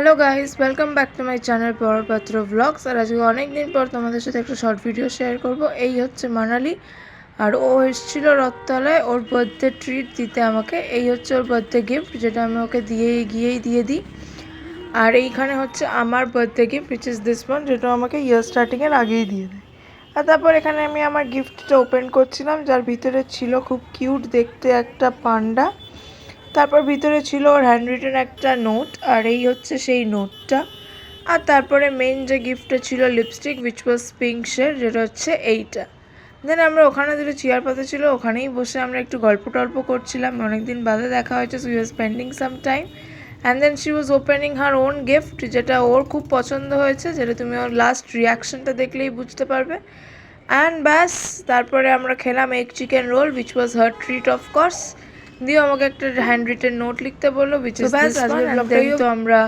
Hello guys, welcome back to my channel পরপত্র blogs. আর আজকে অনেক দিন পর তোমাদের সাথে একটা শর্ট ভিডিও শেয়ার করব। এই হচ্ছে মানালি, আর ও এসেছিল রথতলায় ওর বার্থডে ট্রিট দিতে আমাকে। এই হচ্ছে ওর বার্থডে গিফট, যেটা আমি ওকে গিয়েই দিয়ে দিই। আর এইখানে হচ্ছে আমার birthday gift, which is this one, যেটা আমাকে ইয়ার স্টার্টিংয়ের আগেই দিয়ে দেয়। আর তারপর এখানে আমি আমার গিফটটা ওপেন করছিলাম, যার ভিতরে ছিল খুব কিউট দেখতে একটা পান্ডা। তারপর ভিতরে ছিল ওর হ্যান্ড রিটেন একটা নোট, আর এই হচ্ছে সেই নোটটা। আর তারপরে মেন যে গিফটটা ছিল lipstick, which was pink shade, যেটা হচ্ছে এইটা। দেন আমরা ওখানে দুটো চেয়ার পাতা ছিল, ওখানেই বসে আমরা একটু গল্প টল্প করছিলাম। অনেকদিন বাদে দেখা হয়েছে, so we was spending some time. And then she was opening her own gift, যেটা ওর খুব পছন্দ হয়েছে, যেটা তুমি ওর লাস্ট রিয়াকশনটা দেখলেই বুঝতে পারবে। অ্যান্ড ব্যাস, তারপরে আমরা খেলাম egg chicken roll, which was her treat of course. দিয়ে আমাকে একটা হ্যান্ড রিটেন নোট লিখতে বললো, উইচ ইজ দিস ওয়ান। তো আমরা